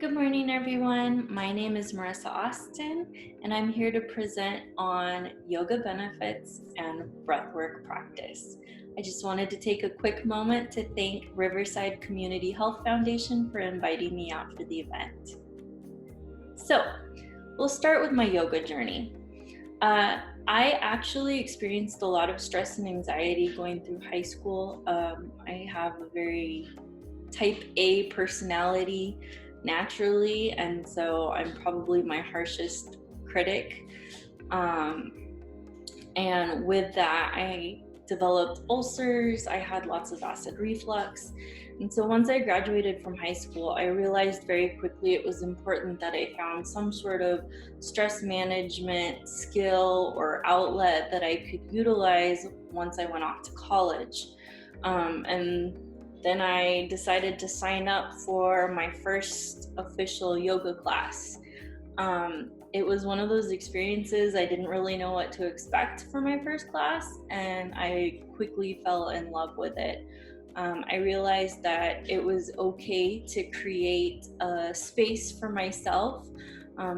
Good morning, everyone. My name is Marissa Austin, and I'm here to present on yoga benefits and breathwork practice. I just wanted to take a quick moment to thank Riverside Community Health Foundation for inviting me out for the event. So, we'll start with my yoga journey. I actually experienced a lot of stress and anxiety going through high school. I have a very type A personality naturally, and so I'm probably my harshest critic. And with that, I developed ulcers, I had lots of acid reflux. And so once I graduated from high school, I realized very quickly it was important that I found some sort of stress management skill or outlet that I could utilize once I went off to college. And then I decided to sign up for my first official yoga class. It was one of those experiences I didn't really know what to expect for my first class, and I quickly fell in love with it. I realized that it was okay to create a space for myself,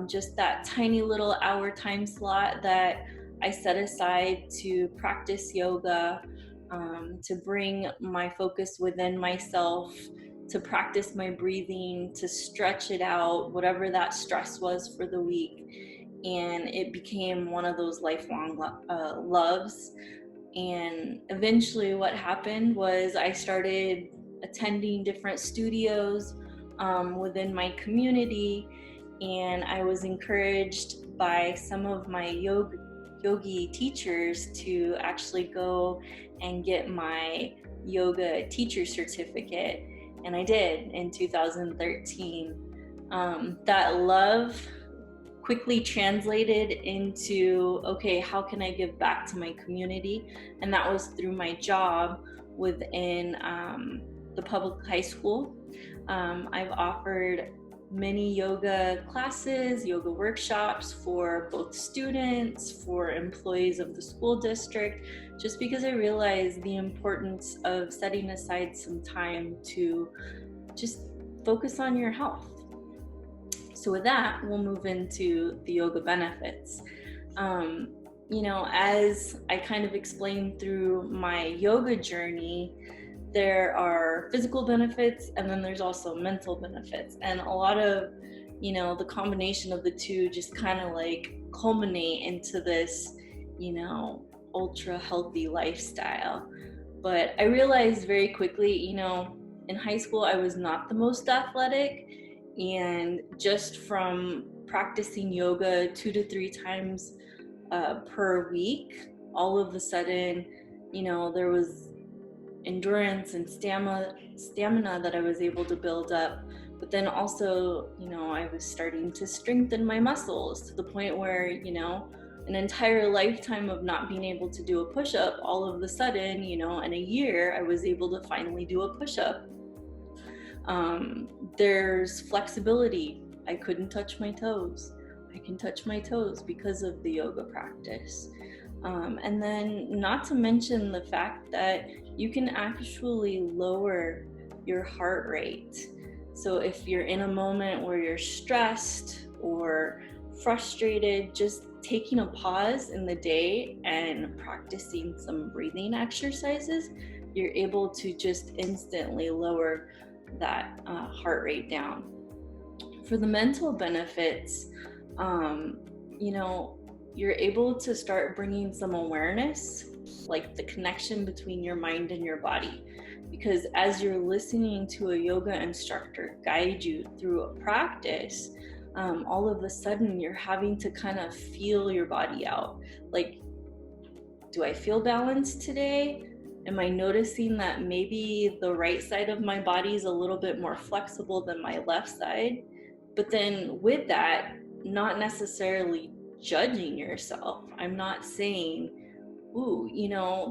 just that tiny little hour time slot that I set aside to practice yoga, to bring my focus within myself, to practice my breathing, to stretch it out, whatever that stress was for the week. And it became one of those lifelong loves. And eventually, what happened was I started attending different studios within my community, and I was encouraged by some of my yogi teachers to actually go and get my yoga teacher certificate, and I did in 2013. That love quickly translated into, okay, how can I give back to my community? And that was through my job within the public high school. I've offered many yoga classes, yoga workshops for both students, for employees of the school district, just because I realized the importance of setting aside some time to just focus on your health. So with that, we'll move into the yoga benefits. As I kind of explained through my yoga journey, there are physical benefits, and then there's also mental benefits. And a lot of, the combination of the two just kind of like culminate into this, ultra healthy lifestyle. But I realized very quickly, in high school, I was not the most athletic. And just from practicing yoga 2 to 3 times per week, all of a sudden, there was endurance and stamina that I was able to build up. But then also, I was starting to strengthen my muscles to the point where, an entire lifetime of not being able to do a push-up, all of a sudden, in a year, I was able to finally do a push-up. There's flexibility. I couldn't touch my toes. I can touch my toes because of the yoga practice. And then not to mention the fact that you can actually lower your heart rate. So if you're in a moment where you're stressed or frustrated, just taking a pause in the day and practicing some breathing exercises, you're able to just instantly lower that heart rate down. For the mental benefits, you're able to start bringing some awareness, like the connection between your mind and your body. Because as you're listening to a yoga instructor guide you through a practice, all of a sudden you're having to kind of feel your body out. Like, do I feel balanced today? Am I noticing that maybe the right side of my body is a little bit more flexible than my left side? But then with that, not necessarily judging yourself. I'm not saying,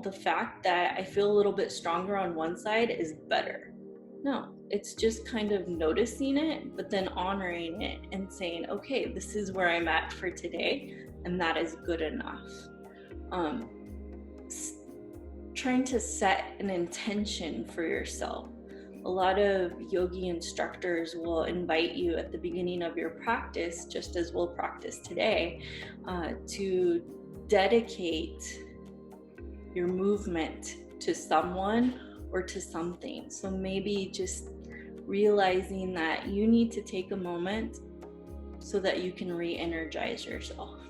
the fact that I feel a little bit stronger on one side is better. No, it's just kind of noticing it, but then honoring it and saying, okay, this is where I'm at for today, and that is good enough. Trying to set an intention for yourself. A lot of yogi instructors will invite you at the beginning of your practice, just as we'll practice today, to dedicate your movement to someone or to something. So maybe just realizing that you need to take a moment so that you can re-energize yourself.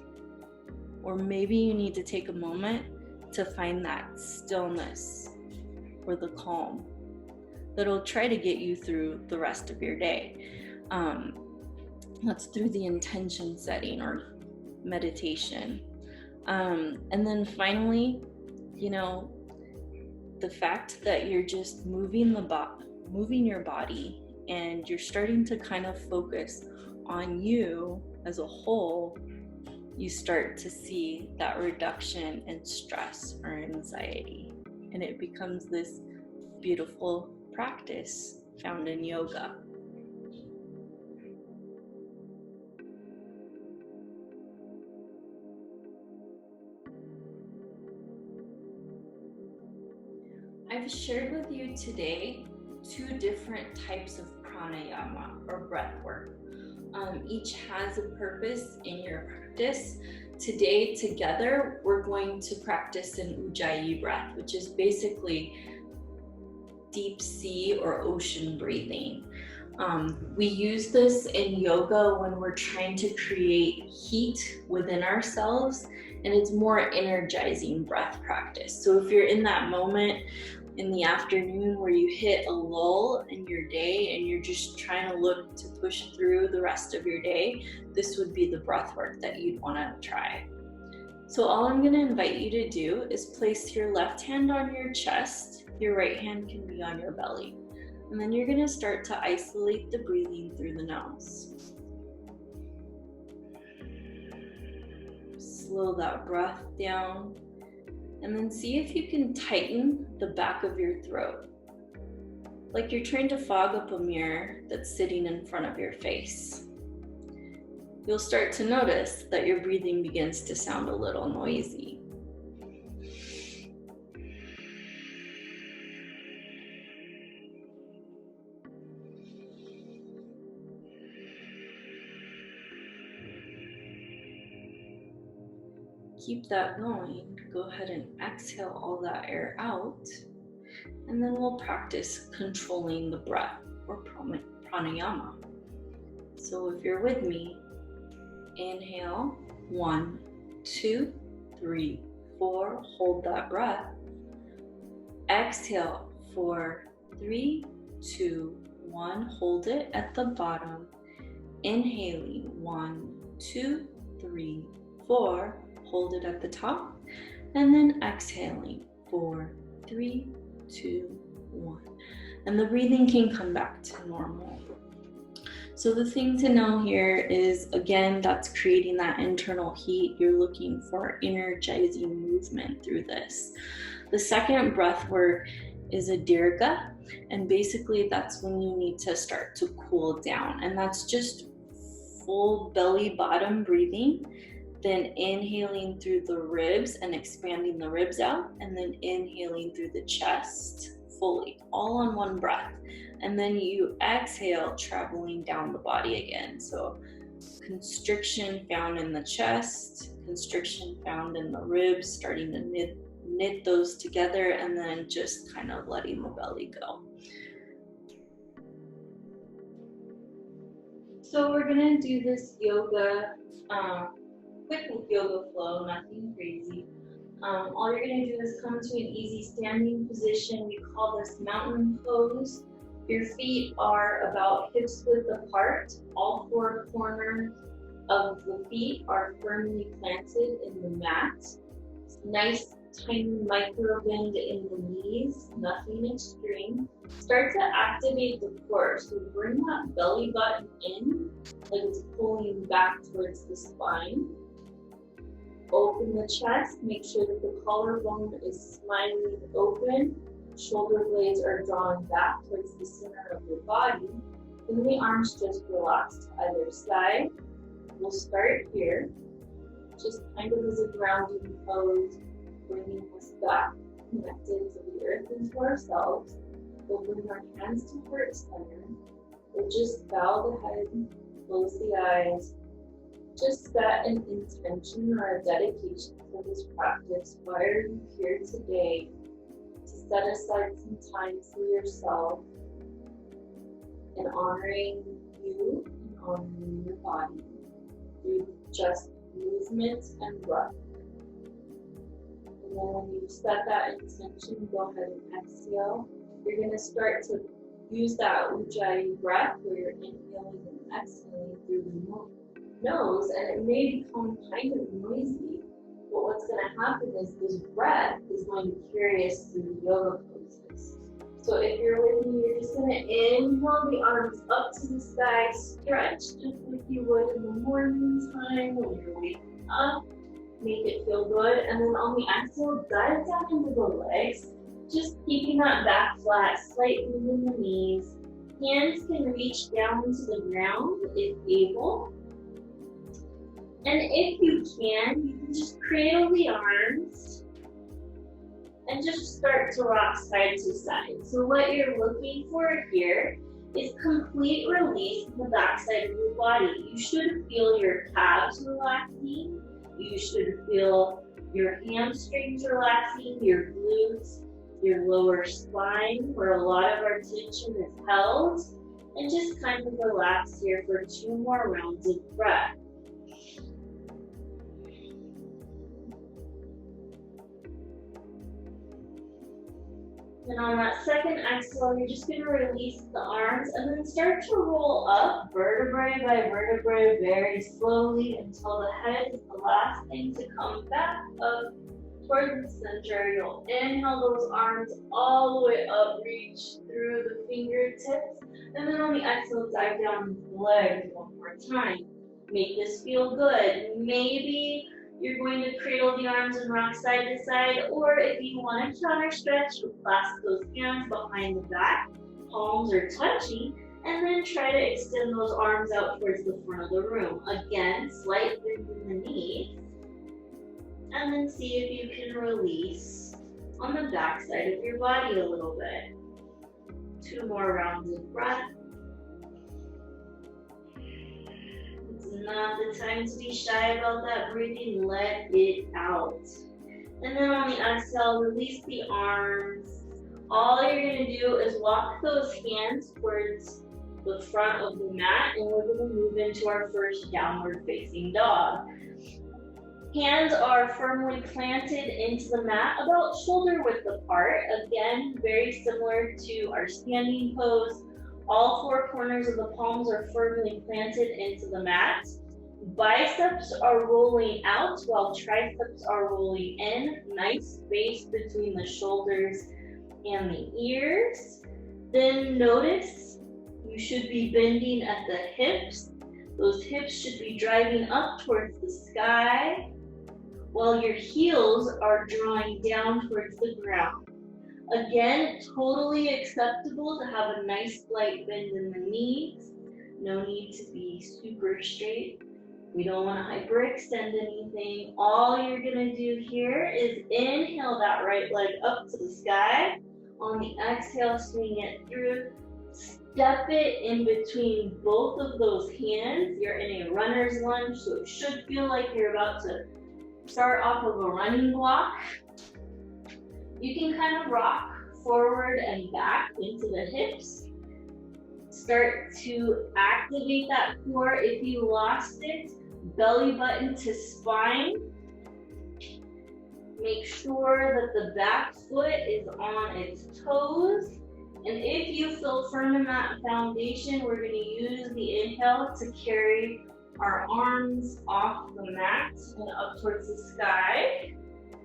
Or maybe you need to take a moment to find that stillness or the calm that'll try to get you through the rest of your day. That's through the intention setting or meditation. And then finally, the fact that you're just moving your body, and you're starting to kind of focus on you as a whole, you start to see that reduction in stress or anxiety, and it becomes this beautiful practice found in yoga. I've shared with you today 2 different types of pranayama or breath work. Each has a purpose in your practice. Today, together, we're going to practice an ujjayi breath, which is basically deep sea or ocean breathing. We use this in yoga when we're trying to create heat within ourselves, and it's more energizing breath practice. So if you're in that moment in the afternoon where you hit a lull in your day and you're just trying to look to push through the rest of your day, this would be the breath work that you'd want to try. So all I'm going to invite you to do is place your left hand on your chest. Your right hand can be on your belly. And then you're going to start to isolate the breathing through the nose. Slow that breath down. And then see if you can tighten the back of your throat, like you're trying to fog up a mirror that's sitting in front of your face. You'll start to notice that your breathing begins to sound a little noisy. Keep that going. Go ahead and exhale all that air out. And then we'll practice controlling the breath or pranayama. So if you're with me, inhale, 1, 2, 3, 4. Hold that breath. Exhale, 4, 3, 2, 1. Hold it at the bottom. Inhaling, 1, 2, 3, 4. Hold it at the top, and then exhaling, 4, 3, 2, 1. And the breathing can come back to normal. So the thing to know here is, again, that's creating that internal heat. You're looking for energizing movement through this. The second breath work is a dirga, and basically that's when you need to start to cool down, and that's just full belly bottom breathing. Then inhaling through the ribs and expanding the ribs out, and then inhaling through the chest fully, all on one breath. And then you exhale, traveling down the body again. So constriction found in the chest, constriction found in the ribs, starting to knit those together, and then just kind of letting the belly go. So we're gonna do this yoga quick yoga flow, nothing crazy. All you're going to do is come to an easy standing position. We call this mountain pose. Your feet are about hips width apart. All 4 corners of the feet are firmly planted in the mat. Nice tiny micro bend in the knees, nothing extreme. Start to activate the core. So bring that belly button in, like it's pulling back towards the spine. Open the chest, make sure that the collarbone is smiling open, shoulder blades are drawn back towards the center of your body, and the arms just relax to either side. We'll start here, just kind of as a grounding pose, bringing us back, connected to the earth and to ourselves. We'll bring our hands to heart center. We'll just bow the head, close the eyes. Just set an intention or a dedication for this practice. Why are you here today? To set aside some time for yourself and honoring you and honoring your body through just movement and breath. And then when you set that intention, go ahead and exhale. You're going to start to use that Ujjayi breath where you're inhaling and exhaling through the nose, and it may become kind of noisy, but what's going to happen is this breath is going to carry us through yoga poses. So if you're with me, you're just going to inhale the arms up to the sky, stretch just like you would in the morning time when you're waking up. Make it feel good, and then on the exhale, dive down into the legs, just keeping that back flat, slightly in the knees. Hands can reach down to the ground if able. And if you can just cradle the arms and just start to rock side to side. So what you're looking for here is complete release of the backside of your body. You should feel your calves relaxing. You should feel your hamstrings relaxing, your glutes, your lower spine, where a lot of our tension is held. And just kind of relax here for 2 more rounds of breath. And on that second exhale, you're just going to release the arms and then start to roll up vertebrae by vertebrae very slowly until the head is the last thing to come back up towards the center. You'll inhale those arms all the way up, reach through the fingertips, and then on the exhale, dive down into the legs 1 more time. Make this feel good. Maybe you're going to cradle the arms and rock side to side, or if you want to counter stretch, clasp those hands behind the back, palms are touching, and then try to extend those arms out towards the front of the room. Again, slight bend in the knees, and then see if you can release on the back side of your body a little bit. 2 more rounds of breath. Not the time to be shy about that breathing, let it out. And then on the exhale, release the arms. All you're going to do is walk those hands towards the front of the mat, and we're going to move into our first downward facing dog. Hands are firmly planted into the mat, about shoulder width apart. Again, very similar to our standing pose. All 4 corners of the palms are firmly planted into the mat. Biceps are rolling out while triceps are rolling in. Nice space between the shoulders and the ears. Then notice you should be bending at the hips. Those hips should be driving up towards the sky, while your heels are drawing down towards the ground. Again, totally acceptable to have a nice light bend in the knees. No need to be super straight. We don't want to hyperextend anything. All you're going to do here is inhale that right leg up to the sky. On the exhale, swing it through. Step it in between both of those hands. You're in a runner's lunge, so it should feel like you're about to start off of a running block. You can kind of rock forward and back into the hips. Start to activate that core. If you lost it, belly button to spine. Make sure that the back foot is on its toes. And if you feel firm in that foundation, we're going to use the inhale to carry our arms off the mat and up towards the sky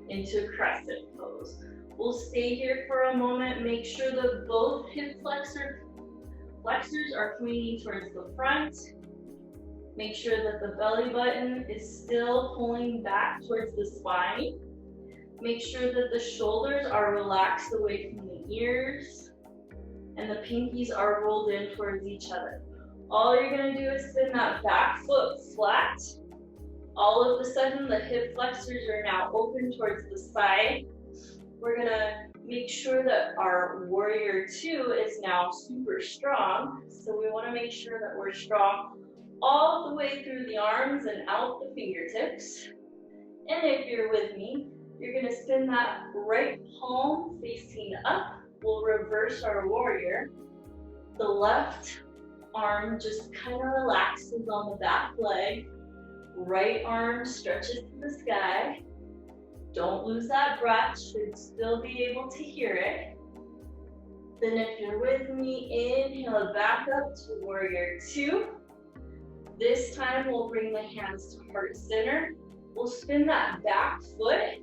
into crescent pose. We'll stay here for a moment. Make sure that both hip flexors are pointing towards the front. Make sure that the belly button is still pulling back towards the spine. Make sure that the shoulders are relaxed away from the ears and the pinkies are rolled in towards each other. All you're going to do is spin that back foot flat. All of a sudden, the hip flexors are now open towards the side. We're going to Make sure that our warrior two is now super strong. So we want to make sure that we're strong all the way through the arms and out the fingertips. And if you're with me, you're going to spin that right palm facing up. We'll reverse our warrior. The left arm just kind of relaxes on the back leg. Right arm stretches to the sky. Don't lose that breath, should still be able to hear it. Then if you're with me, inhale back up to warrior two. This time we'll bring the hands to heart center. We'll spin that back foot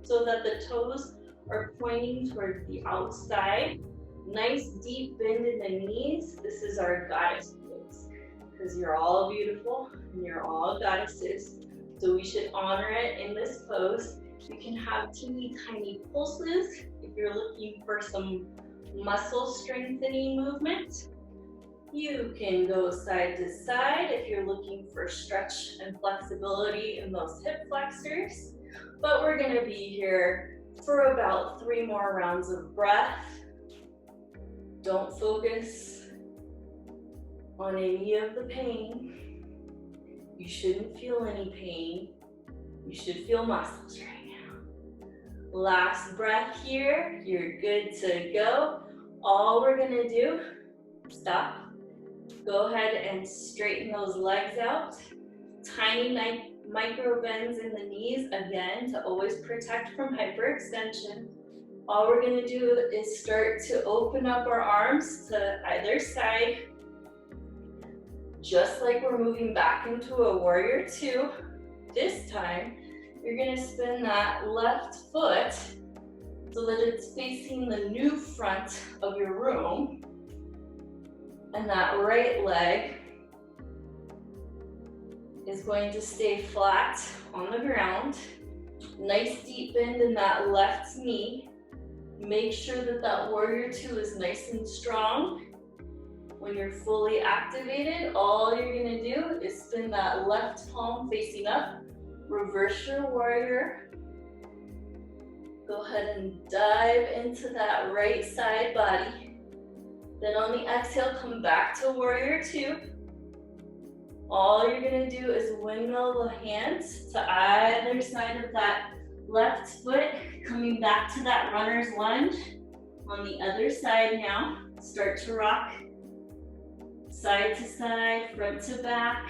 so that the toes are pointing towards the outside. Nice deep bend in the knees. This is our goddess pose because you're all beautiful and you're all goddesses. So we should honor it in this pose. You can have teeny tiny pulses if you're looking for some muscle strengthening movement. You can go side to side if you're looking for stretch and flexibility in those hip flexors. But we're going to be here for about 3 more rounds of breath. Don't focus on any of the pain. You shouldn't feel any pain. You should feel muscles right now. Last breath here. You're good to go. All we're going to do, stop. Go ahead and straighten those legs out. Tiny micro bends in the knees, again, to always protect from hyperextension. All we're going to do is start to open up our arms to either side, just like we're moving back into a warrior two. This time, you're going to spin that left foot so that it's facing the new front of your room. And that right leg is going to stay flat on the ground. Nice deep bend in that left knee. Make sure that that warrior two is nice and strong. When you're fully activated, all you're going to do is spin that left palm facing up. Reverse your warrior. Go ahead and dive into that right side body. Then on the exhale, come back to warrior two. All you're going to do is windmill the hands to either side of that left foot, coming back to that runner's lunge. On the other side now, start to rock side to side, front to back.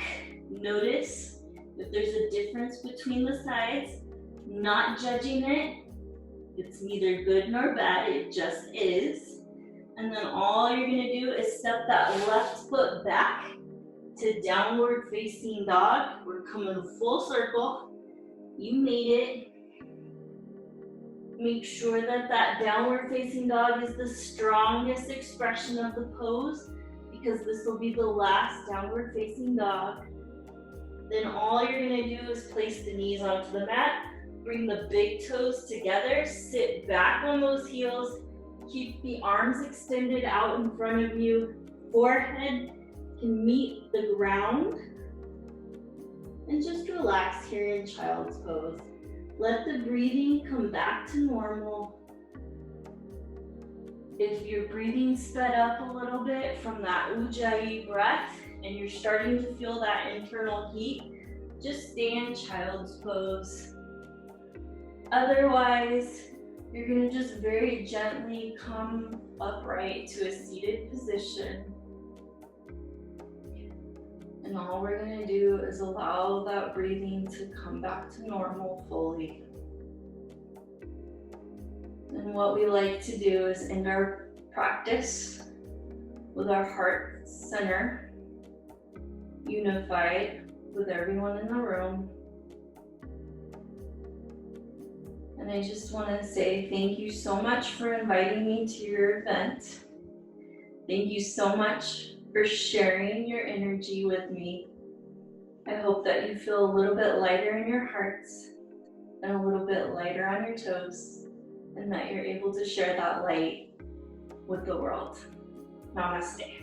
Notice if there's a difference between the sides, not judging it. It's neither good nor bad, it just is. And then all you're gonna do is step that left foot back to downward facing dog. We're coming full circle. You made it. Make sure that that downward facing dog is the strongest expression of the pose because this will be the last downward facing dog. Then all you're gonna do is place the knees onto the mat, bring the big toes together, sit back on those heels, keep the arms extended out in front of you, forehead can meet the ground, and just relax here in child's pose. Let the breathing come back to normal. If your breathing sped up a little bit from that Ujjayi breath and you're starting to feel that internal heat, just stay in child's pose. Otherwise, you're going to just very gently come upright to a seated position. And all we're going to do is allow that breathing to come back to normal fully. And what we like to do is end our practice with our heart center unified with everyone in the room. And I just want to say thank you so much for inviting me to your event. Thank you so much for sharing your energy with me. I hope that you feel a little bit lighter in your hearts and a little bit lighter on your toes, and that you're able to share that light with the world. Namaste.